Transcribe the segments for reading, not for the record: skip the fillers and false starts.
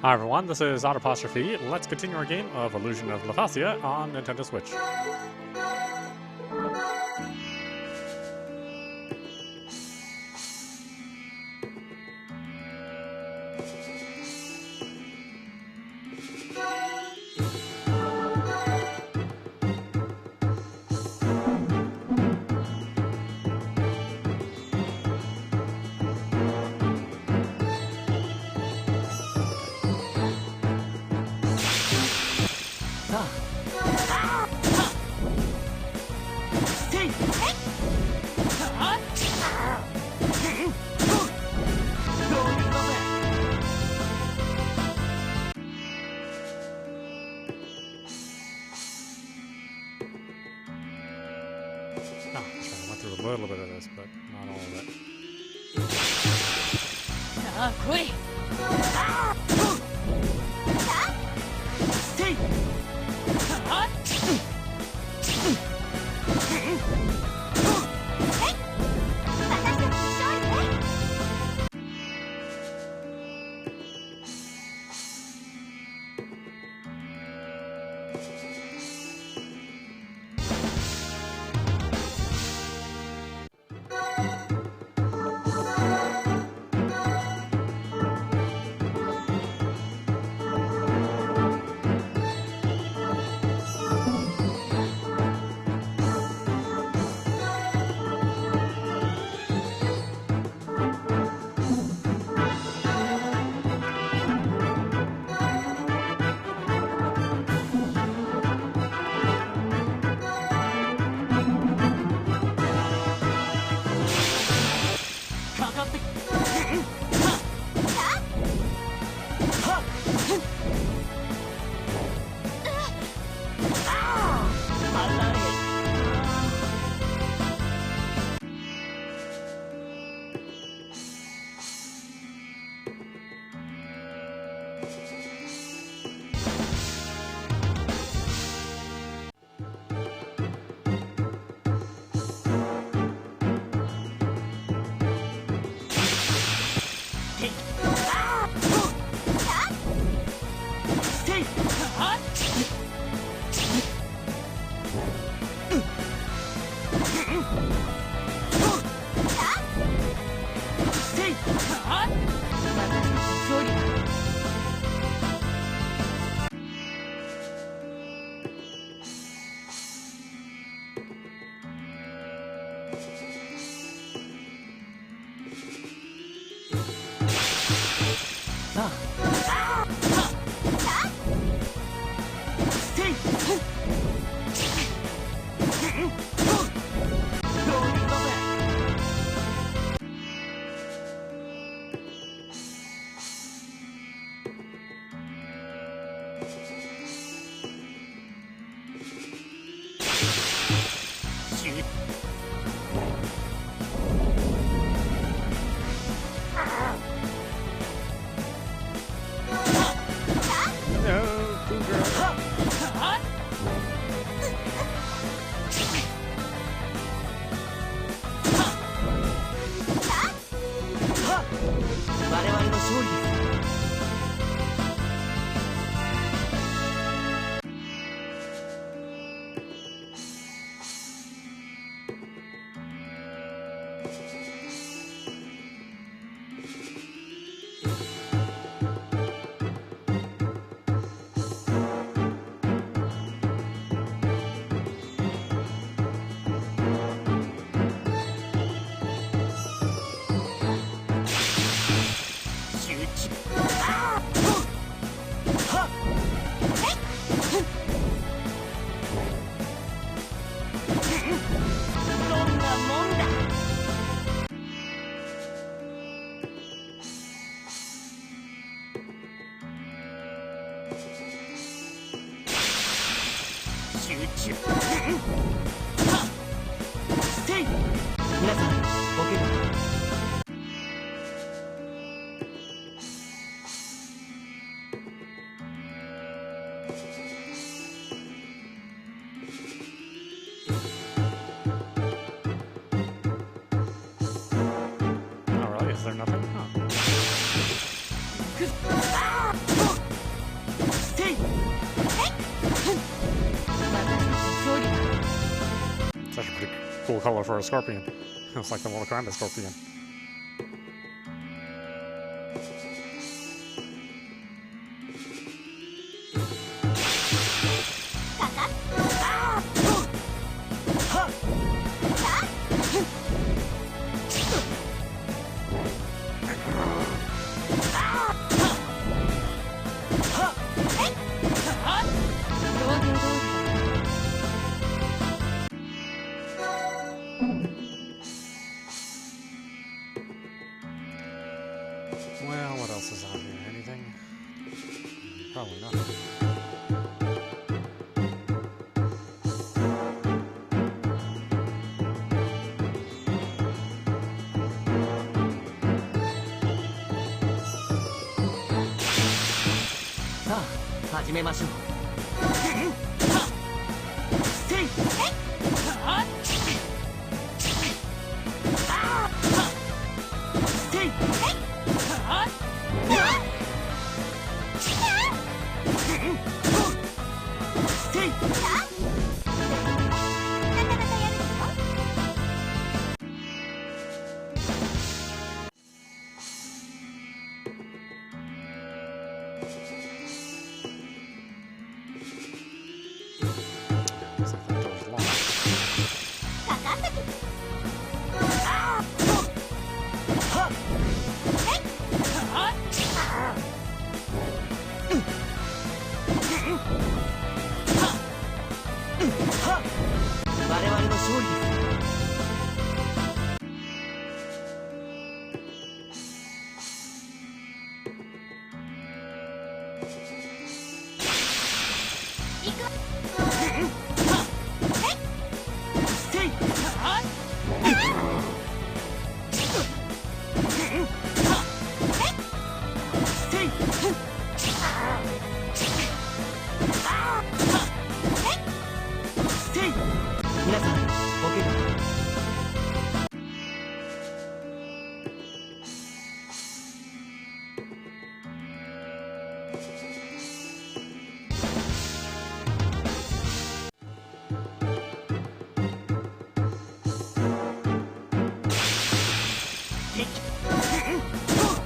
Hi everyone, this is audap. Let's continue our game of Illusion of Lephasia on Nintendo Switch. A little bit of this, but not all of it. Is there nothing? Huh. It's actually a pretty cool color for a scorpion. It's like the Mortal Kombat scorpion. Well, what else is on here? Anything? Probably not.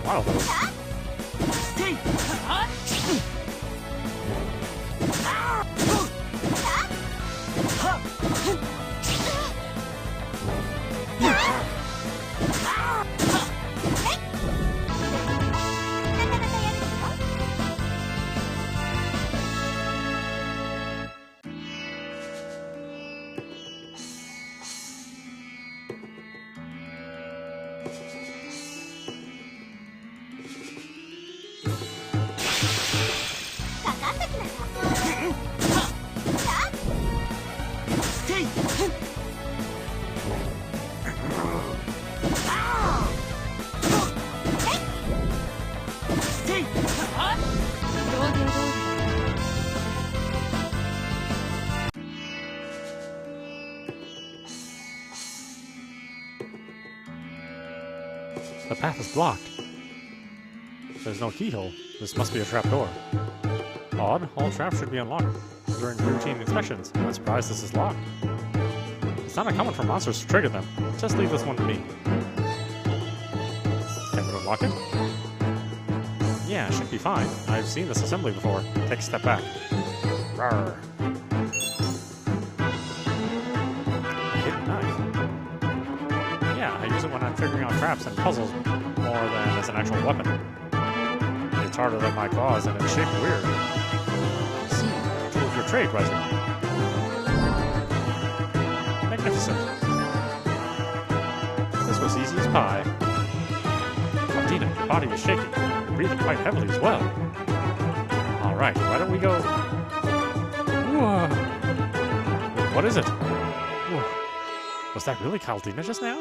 Wow, those. The path is blocked. There's no keyhole. This must be a trapdoor. Odd, all traps should be unlocked during routine inspections. I'm surprised this is locked. It's not uncommon for monsters to trigger them. Just leave this one to me. Can we unlock it? Yeah, it should be fine. I've seen this assembly before. Take a step back. Rawr. A hidden knife. Yeah, I use it when I'm figuring out traps and puzzles more than as an actual weapon. It's harder than my claws and it's shaped weird. I see. A tool of your trade, Ryser. Magnificent. This was easy as pie. Dina, your body is shaking. You're breathing quite heavily as well. Alright, why don't we go... Whoa. What is it? Whoa. Was that really Caldina just now?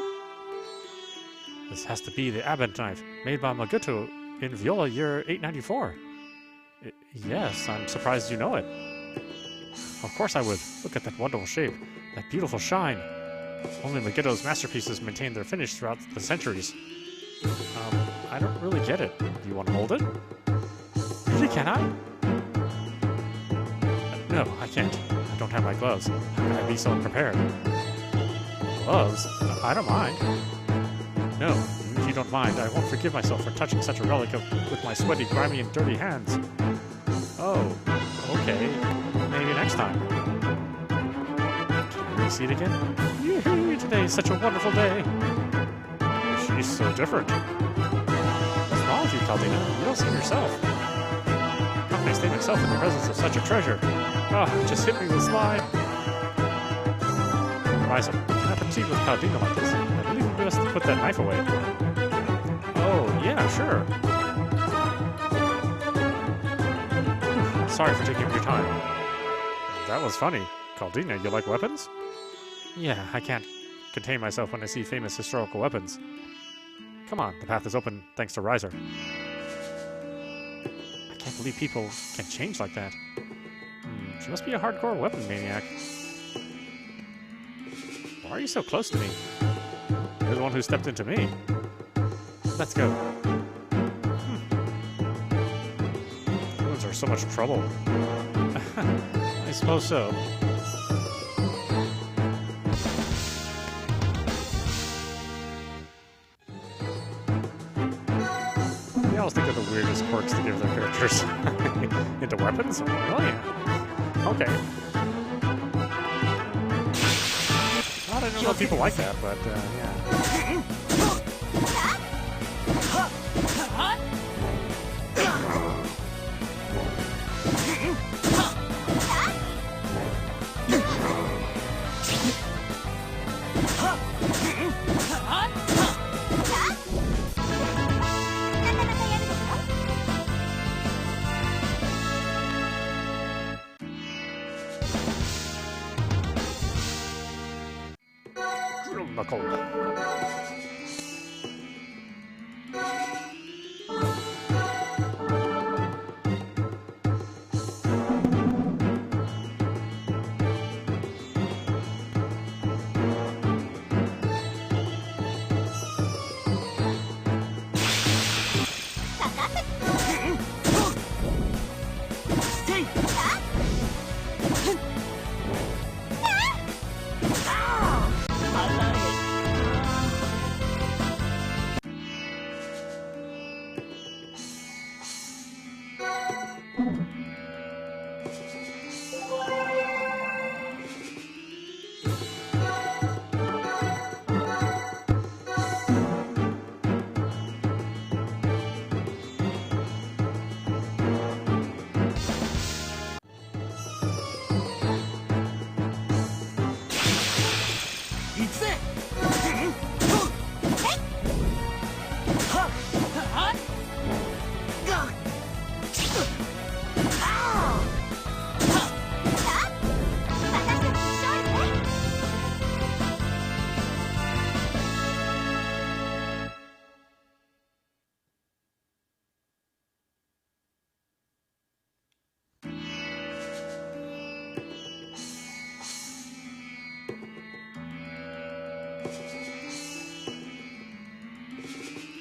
This has to be the Abent knife, made by Maguto in Viola year 894. Yes, I'm surprised you know it. Of course I would. Look at that wonderful shape, that beautiful shine. Only Maguto's masterpieces maintain their finish throughout the centuries. I don't really get it. Do you want to hold it? Really, can I? No, I can't. I don't have my gloves. How can I be so unprepared? Gloves? I don't mind. No, even if you don't mind, I won't forgive myself for touching such a relic with my sweaty, grimy, and dirty hands. Oh, okay. Maybe next time. Can we see it again? Yoo-hoo, today is such a wonderful day. She's so different. What's wrong with you, Caldina? You don't seem yourself. How can I stay myself in the presence of such a treasure? Ah, just hit me with slide. Ryser, can I proceed with Caldina like this? I believe we best put that knife away. Oh, yeah, sure. Sorry for taking up your time. That was funny. Caldina, you like weapons? Yeah, I can't contain myself when I see famous historical weapons. Come on, the path is open thanks to Ryser. I can't believe people can change like that. She must be a hardcore weapon maniac. Why are you so close to me? You're the one who stepped into me. Let's go. Humans are so much trouble. I suppose so. They always think of the weirdest quirks to give their characters. Into weapons? Oh yeah. Okay. I don't know if people like that, but yeah. Knuckle.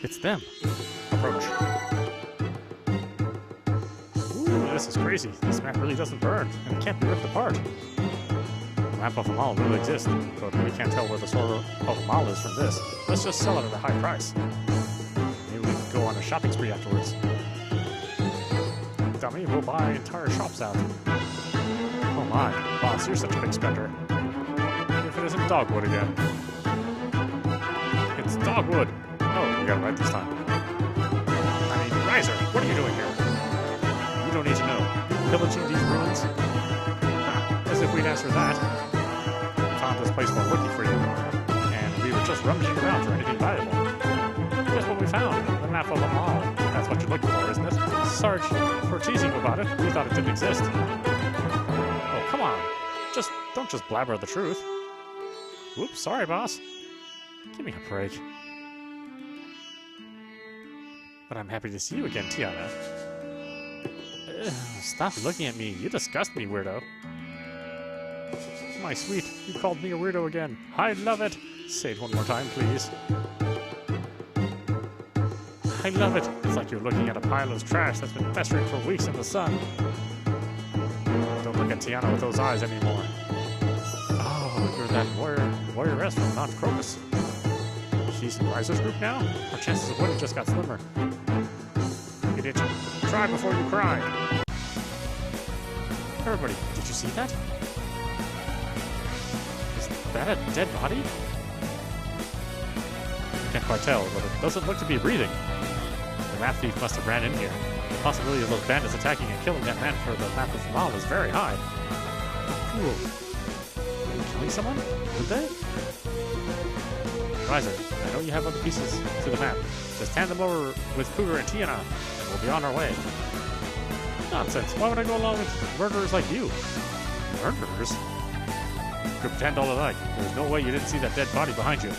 It's them. Approach. Ooh, this is crazy. This map really doesn't burn, and it can't be ripped apart. The map of Amal really exists, but we can't tell where the Sword of Amal is from this. Let's just sell it at a high price. Maybe we can go on a shopping spree afterwards. Dummy, we'll buy entire shops out. Oh my, boss, you're such a big spender. If it isn't Dogwood again. It's Dogwood! Oh, you got it right this time. I mean, Ryser, what are you doing here? You don't need to know. You pillaging these ruins? As if we'd answer that. We found this place while looking for you, and we were just rummaging around for anything valuable. Guess what we found? The map of Amal. That's what you're looking for, isn't it? Sorry for teasing you about it. We thought it didn't exist. Oh, come on. Don't just blabber the truth. Oops, sorry, boss. Give me a break. But I'm happy to see you again, Tiana. Stop looking at me. You disgust me, weirdo. My sweet, you called me a weirdo again. I love it. Say it one more time, please. I love it. It's like you're looking at a pile of trash that's been festering for weeks in the sun. Don't look at at Tiana with those eyes anymore. Oh, you're that warrioress from Mount Crocus. She's in Ryser's group now? Our chances of winning just got slimmer. Idiot. Try before you cry. Everybody, did you see that? Is that a dead body? I can't quite tell, but it doesn't look to be breathing. The map thief must have ran in here. The possibility of those bandits attacking and killing that man for the map of Amal is very high. Cool. Are they killing someone? Would they? Ryser, I know you have other pieces to the map. Just hand them over with Cougar and Tiana, and we'll be on our way. Nonsense. Why would I go along with murderers like you? Murderers? You could pretend all you like. There's no way you didn't see that dead body behind you.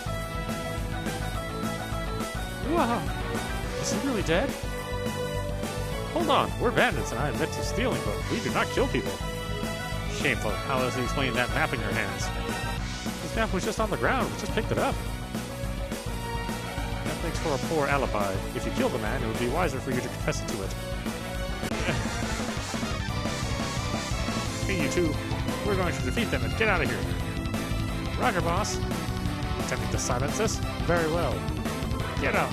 Wow. Is he really dead? Hold on. We're bandits, and I admit to stealing, but we do not kill people. Shameful. How does he explain that map in your hands? This map was just on the ground. We just picked it up. That makes for a poor alibi. If you killed the man, it would be wiser for you to confess it to it. Hey, you two. We're going to defeat them and get out of here. Roger, boss. Attempting to silence us? Very well. Get out.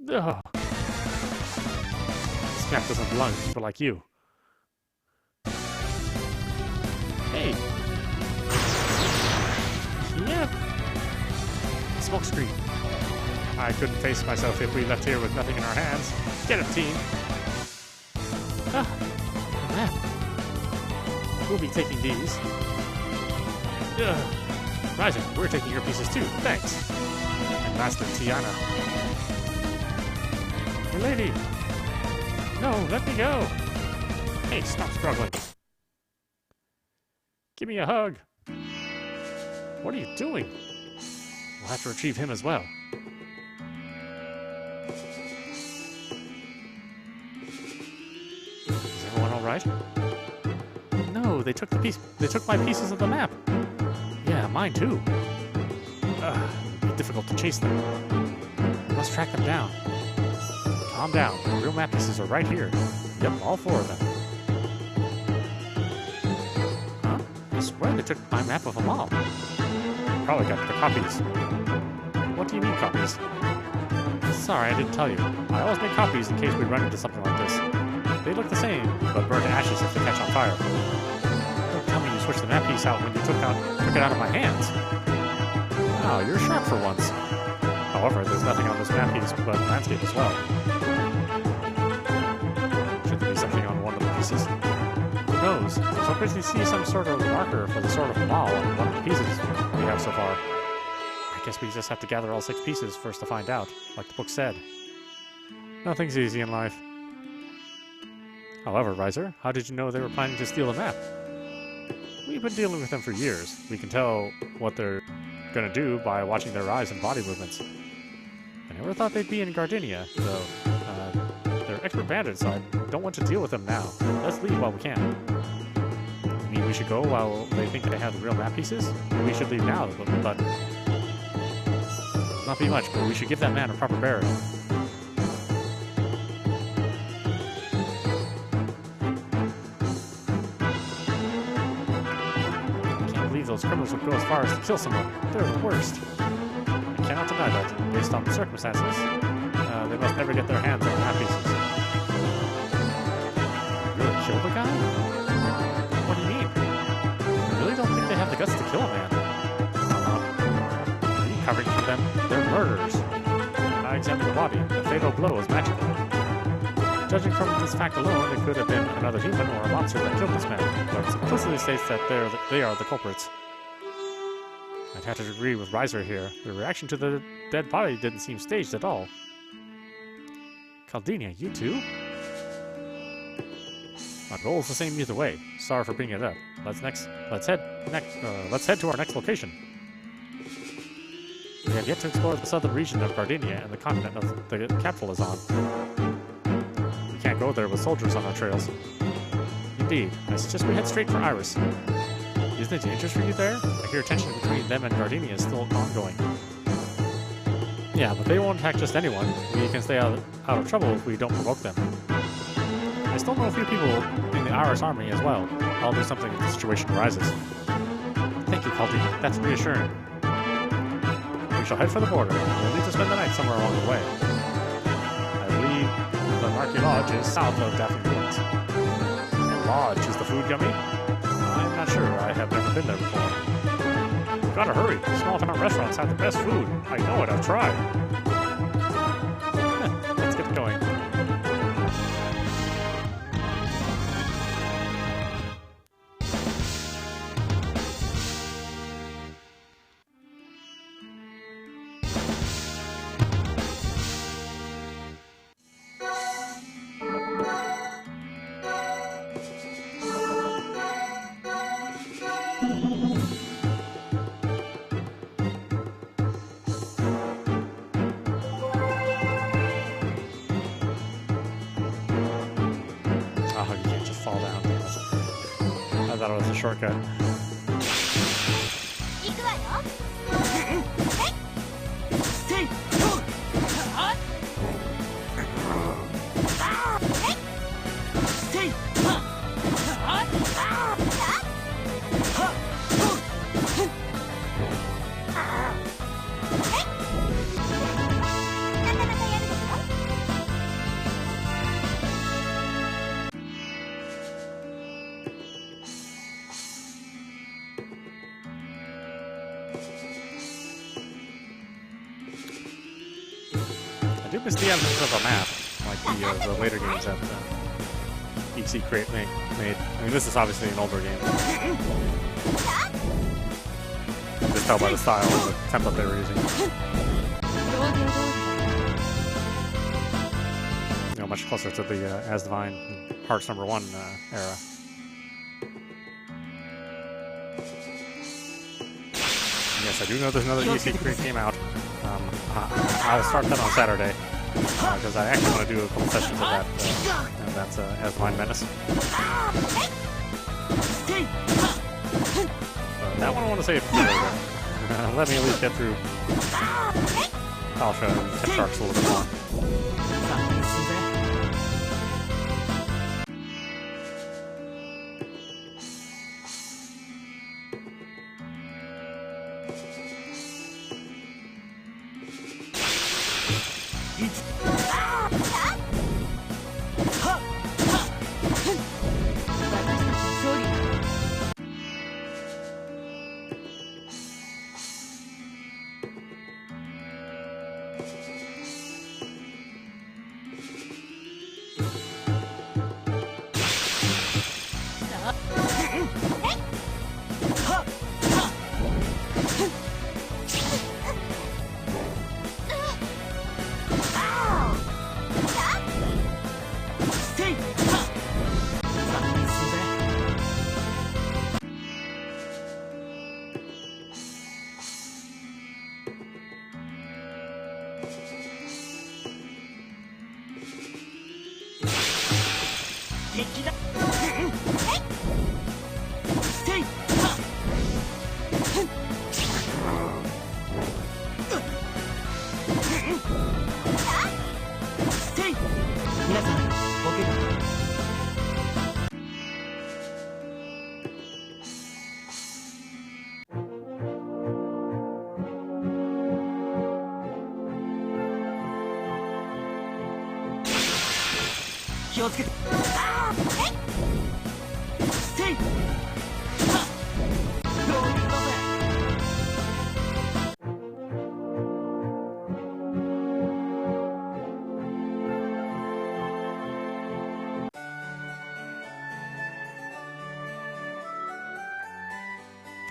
Ugh. This map doesn't belong to people like you. Hey! Yeah! Smokescreen. I couldn't face myself if we left here with nothing in our hands. Get him, team! Ah! A map. We'll be taking these. Ugh. Ryser, we're taking your pieces too. Thanks. And Master Tiana. Lady! No, let me go! Hey, stop struggling. Give me a hug. What are you doing? We'll have to retrieve him as well. Is everyone alright? No, they took my pieces of the map. Yeah, mine too. It'd be difficult to chase them. Let's track them down. Calm down. The real map pieces are right here. Yep, all 4 of them. Huh? I swear they took my map of Amal. Probably got the copies. What do you mean, copies? Sorry, I didn't tell you. I always make copies in case we run into something like this. They look the same, but burn to ashes if they catch on fire. Don't tell me you switched the map piece out when you took it out of my hands. Wow, you're sharp for once. However, there's nothing on this map piece but landscape as well. Should there be something on one of the pieces? Who knows? I was hoping to see some sort of marker for the Sword of Amal on one of the pieces we have so far. I guess we just have to gather all 6 pieces first to find out, like the book said. Nothing's easy in life. However, Ryser, how did you know they were planning to steal the map? We've been dealing with them for years. We can tell what they're gonna do by watching their eyes and body movements. I never thought they'd be in Gardenia, though. They're expert bandits, so I don't want to deal with them now. Let's leave while we can. You mean we should go while they think they have the real map pieces? We should leave now, but... Not be much, but we should give that man a proper burial. Those criminals would go as far as to kill someone. They're the worst. I cannot deny that. Based on the circumstances, they must never get their hands on map pieces. Really kill the guy? What do you mean? I really don't think they have the guts to kill a man. Are you covering for them? They're murderers. I examined the body. The fatal blow was magical. Judging from this fact alone, it could have been another human or a monster that killed this man, but it explicitly states that they are the culprits. I'd have to agree with Ryser here. The reaction to the dead body didn't seem staged at all. Caldinia, you too? Our goal is the same either way. Sorry for bringing it up. Let's head to our next location. We have yet to explore the southern region of Gardenia and the continent of the capital is on. We can't go there with soldiers on our trails. Indeed, I suggest we head straight for Iris. Isn't it dangerous for you there? I hear tension between them and Gardenia is still ongoing. Yeah, but they won't attack just anyone. We can stay out of trouble if we don't provoke them. I still know a few people in the Iris army as well. I'll do something if the situation arises. Thank you, Caldi. That's reassuring. We shall head for the border. We'll need to spend the night somewhere along the way. I believe the Marquis Lodge is south of Daphne Woods. The lodge, is the food yummy? I'm not sure. I have never been there before. Gotta hurry. Small town restaurants have the best food. I know it. I've tried. Let's get going. Oh, you can't just fall down. I thought it was a shortcut. I do miss the absence of a map, like the later games that EC Crate made. I mean, this is obviously an older game. You can just tell by the style and the template they were using. You know, much closer to the As Divine Hearts #1 era. Yes, I do know there's another EC Crate game out. I'll start that on Saturday, because I actually want to do a couple sessions of that, and that's As Divine Menace. That one I want to save for later. Let me at least get through Palsha and Tip Sharks a little bit more.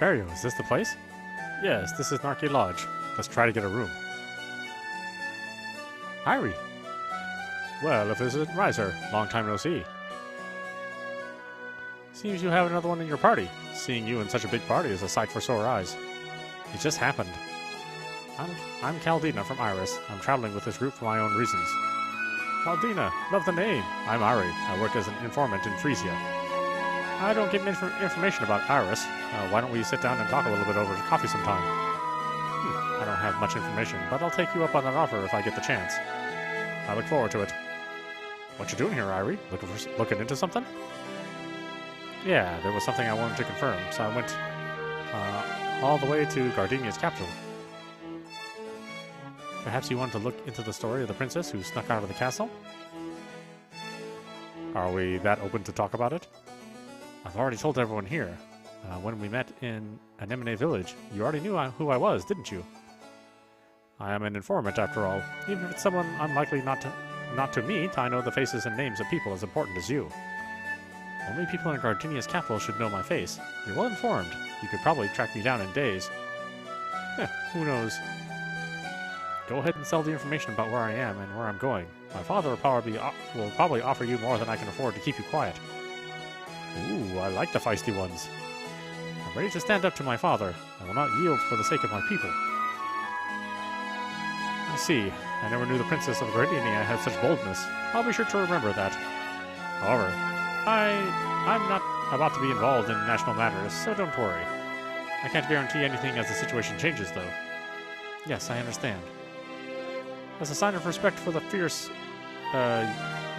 Ferio, is this the place? Yes, this is Narky Lodge. Let's try to get a room. Irie. Well, if this isn't Ryser, long time no see. Seems you have another one in your party. Seeing you in such a big party is a sight for sore eyes. It just happened. I'm Caldina from Iris. I'm traveling with this group for my own reasons. Caldina, love the name. I'm Irie. I work as an informant in Frisia. I don't get information about Iris. Why don't we sit down and talk a little bit over coffee sometime? I don't have much information, but I'll take you up on that offer if I get the chance. I look forward to it. What you doing here, Irie? Looking into something? Yeah, there was something I wanted to confirm, so I went all the way to Gardenia's capital. Perhaps you want to look into the story of the princess who snuck out of the castle? Are we that open to talk about it? I've already told everyone here. When we met in Anemone village, you already knew who I was, didn't you? I am an informant, after all. Even if it's someone unlikely not to meet, I know the faces and names of people as important as you. Only people in Gardenia's capital should know my face. You're well informed. You could probably track me down in days. Who knows? Go ahead and sell the information about where I am and where I'm going. My father will probably offer you more than I can afford to keep you quiet. Ooh, I like the feisty ones. I'm ready to stand up to my father. I will not yield for the sake of my people. I see. I never knew the Princess of Gardenia had such boldness. I'll be sure to remember that. However, I'm not about to be involved in national matters, so don't worry. I can't guarantee anything as the situation changes, though. Yes, I understand. As a sign of respect for the fierce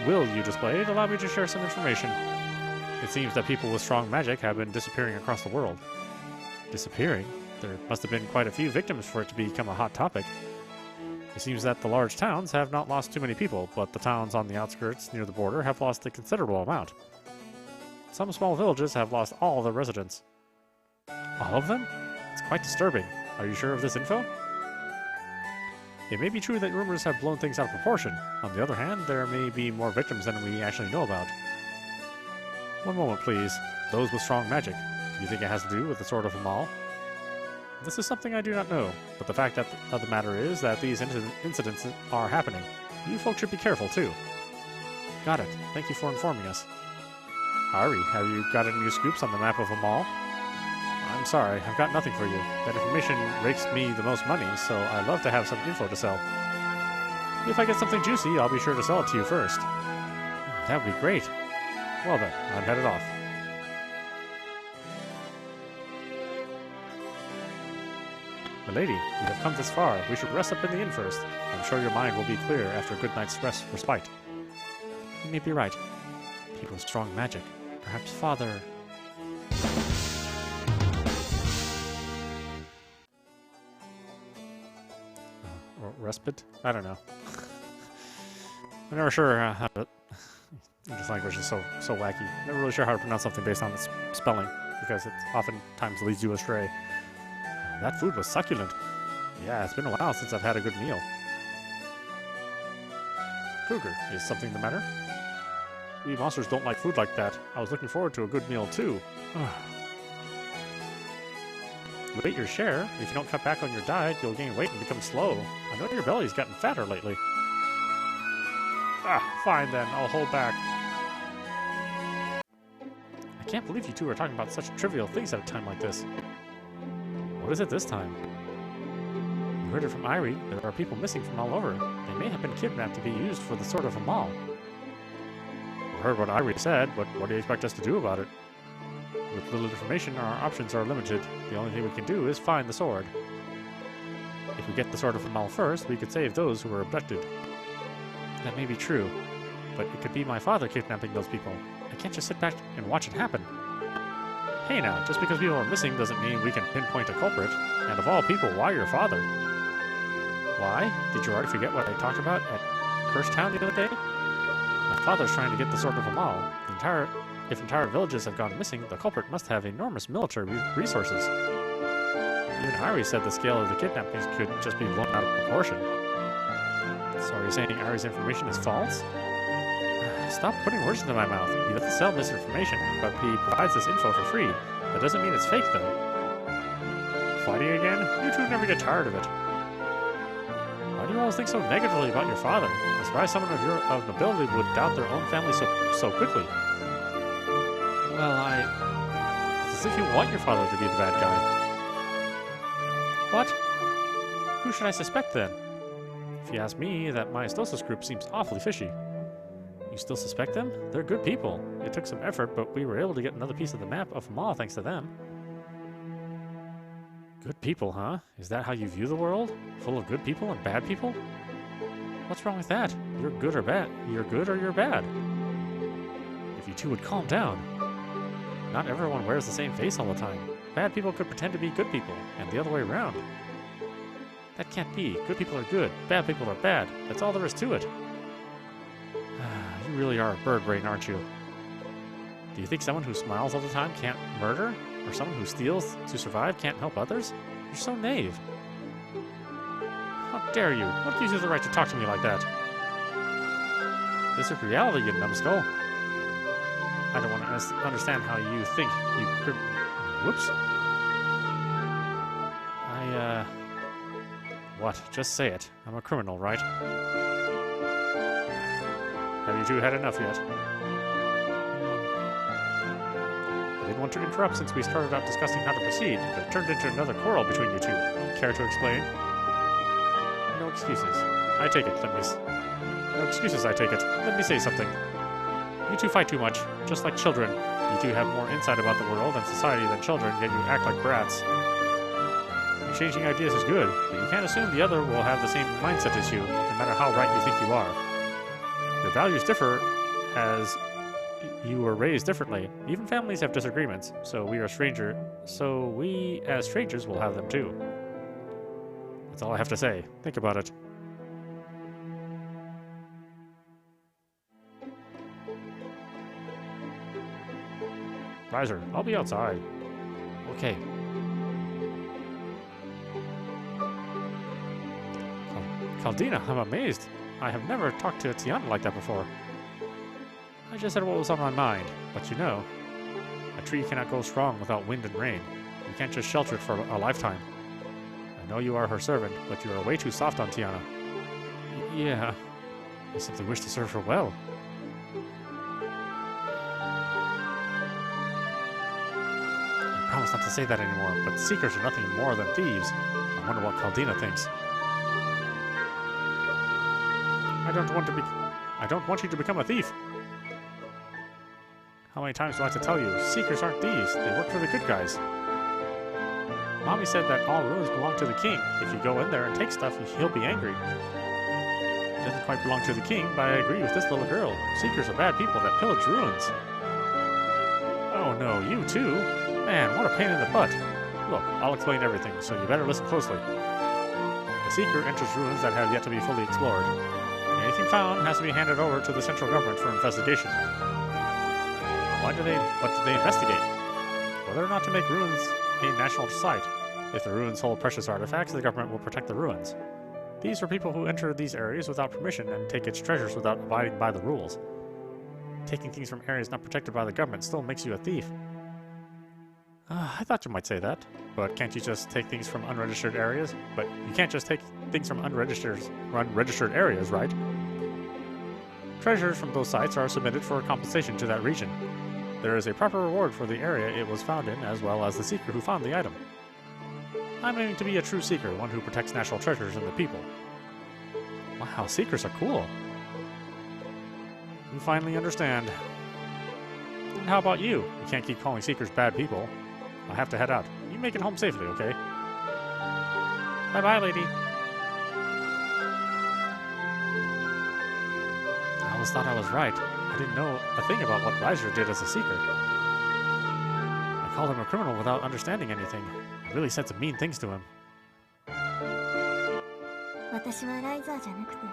will you displayed, allow me to share some information. It seems that people with strong magic have been disappearing across the world. Disappearing? There must have been quite a few victims for it to become a hot topic. It seems that the large towns have not lost too many people, but the towns on the outskirts near the border have lost a considerable amount. Some small villages have lost all their residents. All of them? It's quite disturbing. Are you sure of this info? It may be true that rumors have blown things out of proportion. On the other hand, there may be more victims than we actually know about. One moment, please. Those with strong magic. Do you think it has to do with the Sword of Amal? This is something I do not know, but the fact of the matter is that these incidents are happening. You folks should be careful, too. Got it. Thank you for informing us. Irie, have you got any new scoops on the map of Amal? I'm sorry, I've got nothing for you. That information rakes me the most money, so I'd love to have some info to sell. If I get something juicy, I'll be sure to sell it to you first. That would be great. Well then, I'm headed off. Milady, we have come this far. We should rest up in the inn first. I'm sure your mind will be clear after a good night's respite. You may be right. People with strong magic. Perhaps father... respite? I don't know. I'm never sure how to... This language is so wacky. Never really sure how to pronounce something based on its spelling, because it oftentimes leads you astray. That food was succulent. Yeah, it's been a while since I've had a good meal. Cougar, is something the matter? We monsters don't like food like that. I was looking forward to a good meal, too. You ate your share. If you don't cut back on your diet, you'll gain weight and become slow. I know your belly's gotten fatter lately. Fine then. I'll hold back. I can't believe you two are talking about such trivial things at a time like this. What is it this time? You heard it from Irie. There are people missing from all over. They may have been kidnapped to be used for the Sword of Amal. We heard what Irie said, but what do you expect us to do about it? With little information, our options are limited. The only thing we can do is find the sword. If we get the Sword of Amal first, we could save those who were abducted. That may be true, but it could be my father kidnapping those people. I can't just sit back and watch it happen. Hey now, just because people are missing doesn't mean we can pinpoint a culprit. And of all people, why your father? Why? Did you already forget what I talked about at Curse Town the other day? My father's trying to get the Sword of Amal. If entire villages have gone missing, the culprit must have enormous military resources. Even Irie said the scale of the kidnappings could just be blown out of proportion. So are you saying Irie's information is false? Stop putting words into my mouth. He doesn't sell misinformation, but he provides this info for free. That doesn't mean it's fake, though. fighting again? You two never get tired of it. Why do you always think so negatively about your father? I'm surprised someone of nobility would doubt their own family so quickly. Well, it's as if you want your father to be the bad guy. What? Who should I suspect then? If you ask me, that Maestosis group seems awfully fishy. You still suspect them? They're good people. It took some effort, but we were able to get another piece of the map of Amal thanks to them. Good people, huh? Is that how you view the world? Full of good people and bad people? What's wrong with that? You're good or bad. You're good or you're bad. If you two would calm down. Not everyone wears the same face all the time. Bad people could pretend to be good people, and the other way around. That can't be. Good people are good. Bad people are bad. That's all there is to it. You really are a bird brain, aren't you? Do you think someone who smiles all the time can't murder? Or someone who steals to survive can't help others? You're so naive. How dare you? What gives you the right to talk to me like that? This is reality, you numbskull. I don't want to understand how you think you could... Whoops. What? Just say it. I'm a criminal, right? Have you two had enough yet? I didn't want to interrupt since we started out discussing how to proceed, but it turned into another quarrel between you two. Care to explain? No excuses. I take it, No excuses, I take it. Let me say something. You two fight too much, just like children. You two have more insight about the world and society than children, yet you act like brats. Exchanging ideas is good, but you can't assume the other will have the same mindset as you, no matter how right you think you are. Your values differ as you were raised differently. Even families have disagreements, so we as strangers will have them too. That's all I have to say. Think about it. Ryser, I'll be outside. Okay. Caldina, I'm amazed. I have never talked to Tiana like that before. I just said what was on my mind, but you know, a tree cannot go strong without wind and rain. You can't just shelter it for a lifetime. I know you are her servant, but you are way too soft on Tiana. Yeah, I simply wish to serve her well. I promise not to say that anymore, but seekers are nothing more than thieves. I wonder what Caldina thinks. I don't want you to become a thief. How many times do I have to tell you? Seekers aren't thieves. They work for the good guys. Mommy said that all ruins belong to the king. If you go in there and take stuff, he'll be angry. It doesn't quite belong to the king, but I agree with this little girl. Seekers are bad people that pillage ruins. Oh no, you too? Man, what a pain in the butt. Look, I'll explain everything, so you better listen closely. The Seeker enters ruins that have yet to be fully explored. Anything found has to be handed over to the central government for investigation. What do they investigate? Whether or not to make ruins a national site. If the ruins hold precious artifacts, the government will protect the ruins. These are people who enter these areas without permission and take its treasures without abiding by the rules. Taking things from areas not protected by the government still makes you a thief. I thought you might say that, but can't you just take things from unregistered areas? But you can't just take things from unregistered areas, right? Treasures from those sites are submitted for compensation to that region. There is a proper reward for the area it was found in, as well as the seeker who found the item. I'm aiming to be a true seeker, one who protects national treasures and the people. Wow, seekers are cool. You finally understand. And how about you? You can't keep calling seekers bad people. I'll have to head out. You make it home safely, okay? Bye-bye, lady. I always thought I was right. I didn't know a thing about what Ryser did as a seeker. I called him a criminal without understanding anything. I really said some mean things to him. 私はライザーじゃなくて、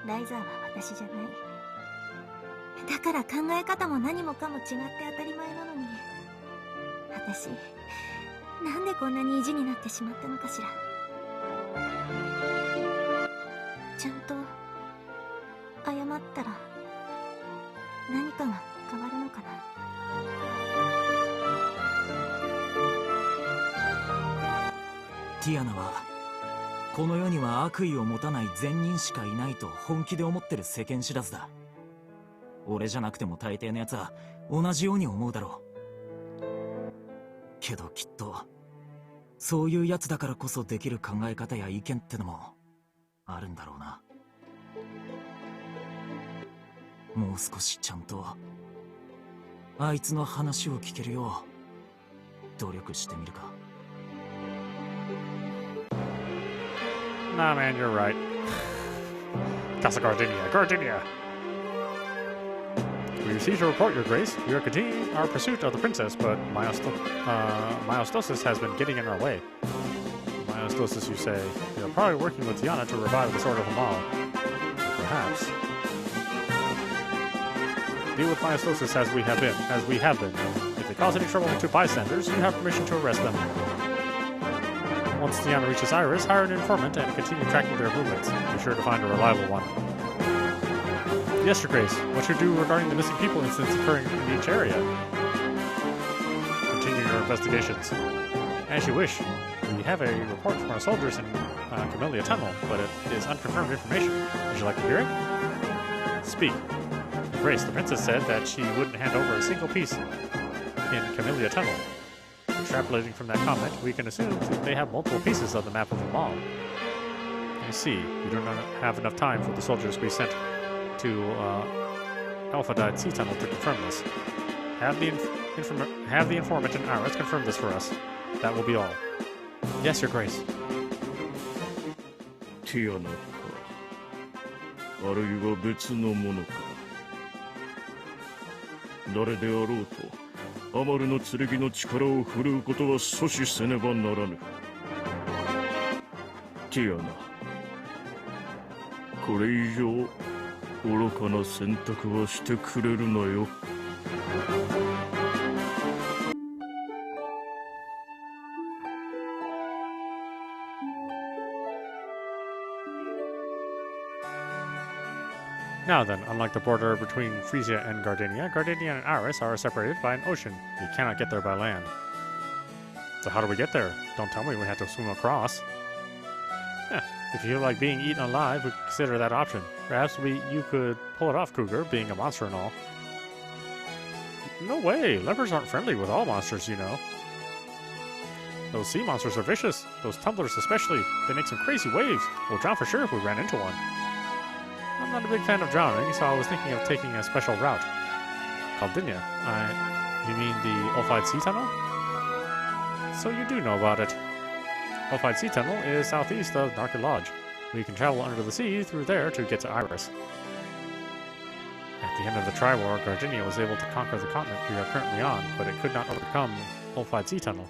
ライザーは私じゃない。だから考え方も何もかも違って当たり前なのに、私、なんでこんなに意地になってしまったのかしら。ちゃんと謝ったら何かが変わるのかな。ティアナはこの世には悪意を持たない善人しかいないと本気で思ってる世間知らずだ。俺じゃなくても大抵のやつは同じように思うだろう。けどきっとそういうやつだからこそできる考え方や意見ってのもあるんだろうな。もう少しちゃんとあいつの話を聞けるよう努力してみるか。Nah, man, you're right. Casa Gardenia. We received a report, Your Grace. We are continuing our pursuit of the princess, but Myostosis has been getting in our way. Myostosis, you say? We are probably working with Tiana to revive the Sword of Amal. Perhaps. Deal with Myostosis as we have been. If they cause any trouble to bystanders, you have permission to arrest them. Once Tiana reaches Iris, hire an informant and continue tracking their movements. Be sure to find a reliable one. Yes, Your Grace. What should you do regarding the missing people incidents occurring in each area? Continue your investigations. As you wish. We have a report from our soldiers in Camellia Tunnel, but it is unconfirmed information. Would you like to hear it? Speak. Grace, the princess said that she wouldn't hand over a single piece in Camellia Tunnel. Extrapolating from that comment, we can assume that they have multiple pieces of the map of the mall. I see. We do not have enough time for the soldiers we sent to Alpha Sea Tunnel to confirm this. Have the informant and Iris confirm this for us. That will be all. Yes, Your Grace. Tiana か、あるいは別のものか。誰であろうと。アマルの剣の力を振るうことは阻止せねばならぬ。ティアナ、これ以上愚かな選択はしてくれるなよ。Now then, unlike the border between Frisia and Gardenia, Gardenia and Iris are separated by an ocean. You cannot get there by land. So how do we get there? Don't tell me we have to swim across. If you feel like being eaten alive, we could consider that option. Perhaps you could pull it off, Cougar, being a monster and all. No way! Leopards aren't friendly with all monsters, you know. Those sea monsters are vicious. Those tumblers especially. They make some crazy waves. We'll drown for sure if we ran into one. I'm not a big fan of drowning, so I was thinking of taking a special route. Caldinia? You mean the Ulfide Sea Tunnel? So you do know about it. Ulfide Sea Tunnel is southeast of Narca Lodge. We can travel under the sea through there to get to Iris. At the end of the Tri-War, Gardenia was able to conquer the continent we are currently on, but it could not overcome Ulfide Sea Tunnel.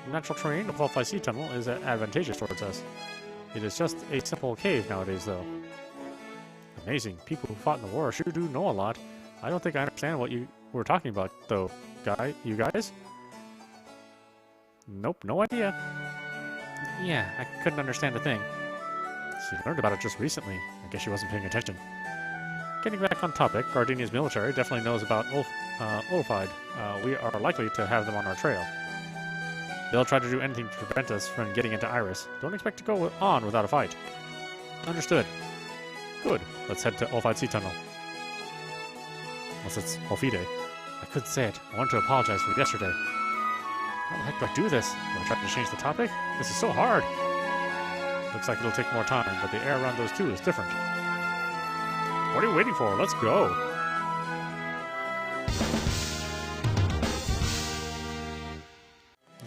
The natural terrain of Ulfide Sea Tunnel is advantageous towards us. It is just a simple cave nowadays, though. Amazing. People who fought in the war sure do know a lot. I don't think I understand what you were talking about, though. You guys? Nope, no idea. Yeah, I couldn't understand a thing. She learned about it just recently. I guess she wasn't paying attention. Getting back on topic, Gardenia's military definitely knows about Ulfide. We are likely to have them on our trail. They'll try to do anything to prevent us from getting into Iris. Don't expect to go on without a fight. Understood. Good. Let's head to Ulfide Sea Tunnel. Unless it's Ulfide. I couldn't say it. I wanted to apologize for yesterday. How the heck do I do this? Do I try to change the topic? This is so hard. Looks like it'll take more time, but the air around those two is different. What are you waiting for? Let's go!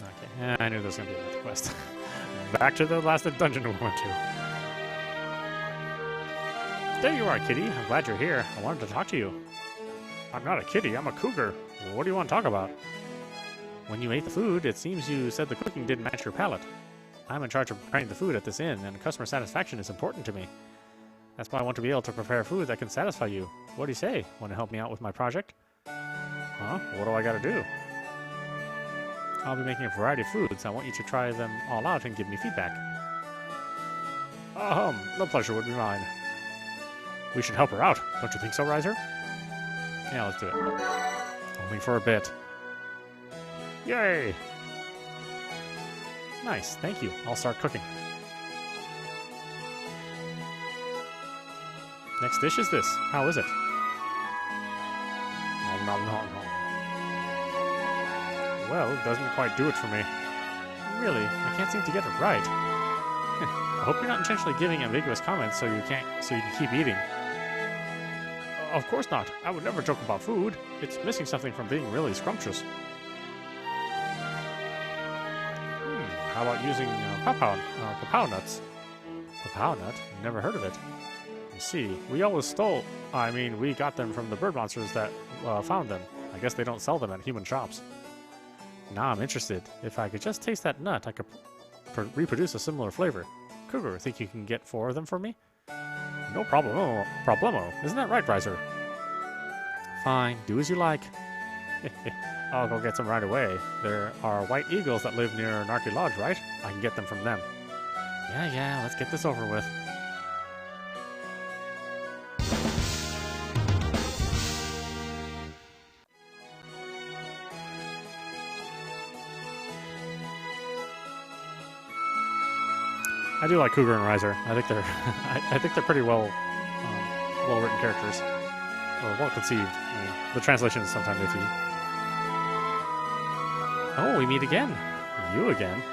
Okay, I knew there was going to be another quest. Back to the last dungeon we went to. There you are, kitty. I'm glad you're here. I wanted to talk to you. I'm not a kitty, I'm a cougar. Well, what do you want to talk about? When you ate the food, it seems you said the cooking didn't match your palate. I'm in charge of preparing the food at this inn, and customer satisfaction is important to me. That's why I want to be able to prepare food that can satisfy you. What do you say? Want to help me out with my project? Huh? What do I gotta do? I'll be making a variety of foods. I want you to try them all out and give me feedback. The pleasure would be mine. We should help her out. Don't you think so, Ryser? Yeah, let's do it. Only for a bit. Yay! Nice, thank you. I'll start cooking. Next dish is this. How is it? Nom, nom, nom, nom. Well, it doesn't quite do it for me. Really, I can't seem to get it right. I hope you're not intentionally giving ambiguous comments so you can keep eating. Of course not. I would never joke about food. It's missing something from being really scrumptious. How about using papaw nuts? Papaw nut? Never heard of it. You see, we got them from the bird monsters that found them. I guess they don't sell them at human shops. Now I'm interested. If I could just taste that nut, I could reproduce a similar flavor. Cougar, think you can get 4 of them for me? No problemo. Isn't that right, Ryser? Fine, do as you like. I'll go get some right away. There are white eagles that live near Narky Lodge, right? I can get them from them. Yeah, let's get this over with. I do like Cougar and Ryser. I think they're, I think they're pretty well written characters, or well conceived. I mean, the translation is sometimes iffy. Oh, we meet again. You again?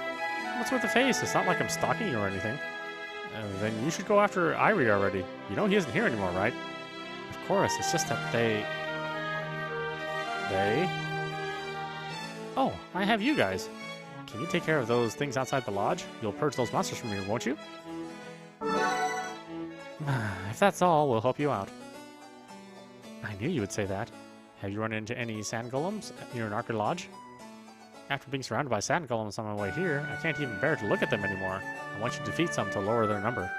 What's with the face? It's not like I'm stalking you or anything. Then you should go after Irie already. You know he isn't here anymore, right? Of course. It's just that they. Oh, I have you guys. Can you take care of those things outside the lodge? You'll purge those monsters from here, won't you? If that's all, we'll help you out. I knew you would say that. Have you run into any sand golems near Narky Lodge? After being surrounded by sand golems on my way here, I can't even bear to look at them anymore. I want you to defeat some to lower their number.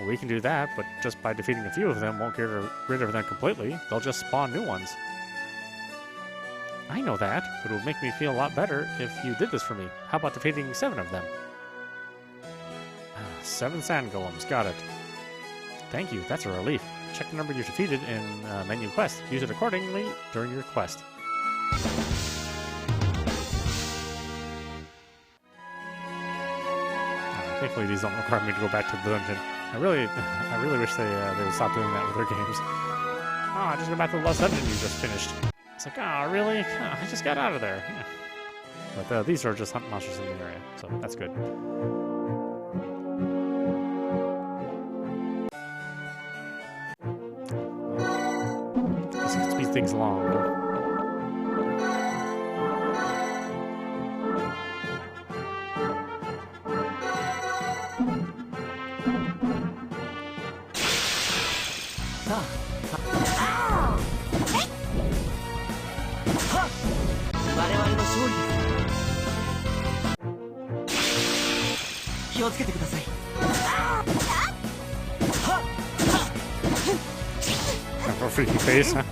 Well, we can do that, but just by defeating a few of them won't get rid of them completely. They'll just spawn new ones. I know that, but it would make me feel a lot better if you did this for me. How about defeating 7 of them? 7 sand golems, got it. Thank you, that's a relief. Check the number you defeated in menu quest. Use it accordingly during your quest. Thankfully, these don't require me to go back to the dungeon. I really wish they would stop doing that with their games. Oh, just go back to the last dungeon you just finished. It's like, oh, really? Oh, I just got out of there. Yeah. But these are just hunt monsters in the area, so that's good. This could speed things along. For a freaky face, huh?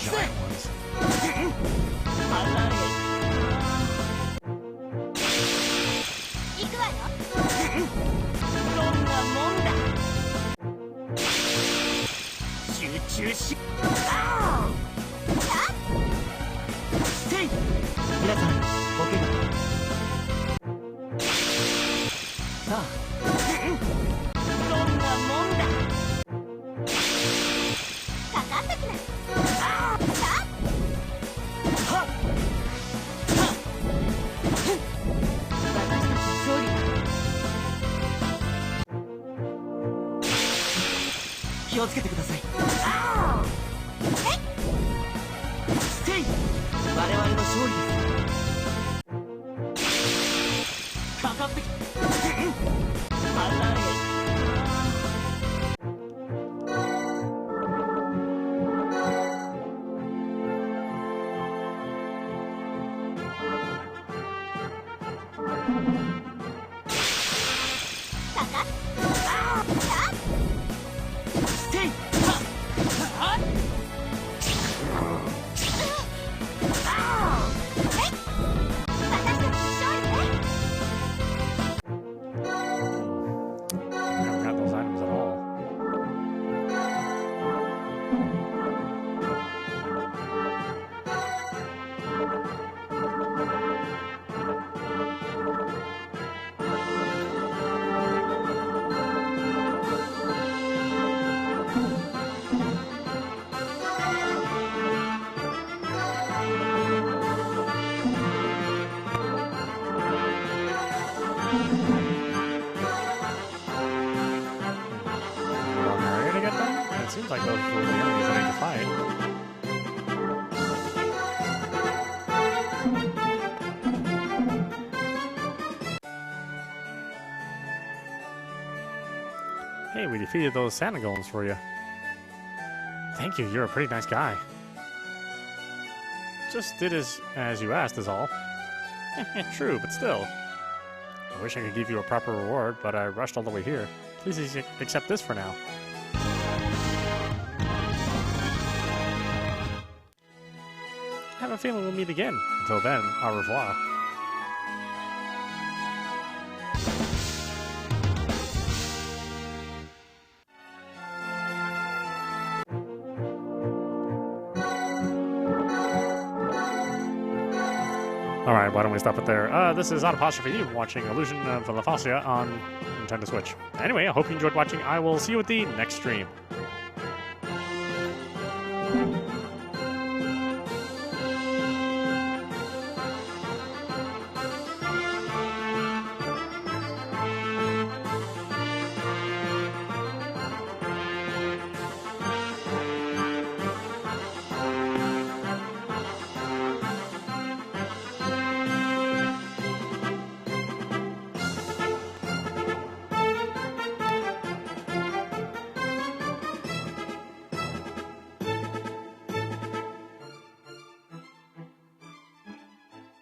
giant ones. 行くわよ。どんなもんだ。集中し。せい。皆さん、おけが。さあ。どんなもんだ。かかってきな。はっ。はっ。私たちの勝利だ。気をつけてください。せい。我々の勝利です。かかってき。離れ。かかっ。せい。はっ。私たちの勝利ね。 Haven't got those items at all. Area to get them? It seems like those were the enemies I need to fight. Hey, we defeated those Santa golems for you. Thank you, you're a pretty nice guy. Just did as you asked is all. True, but still. I wish I could give you a proper reward, but I rushed all the way here. Please accept this for now. I have a feeling we'll meet again. Until then, au revoir. Alright, why don't we stop it there? This is audap watching Illusion of the Laphasia on Nintendo Switch. Anyway, I hope you enjoyed watching. I will see you at the next stream.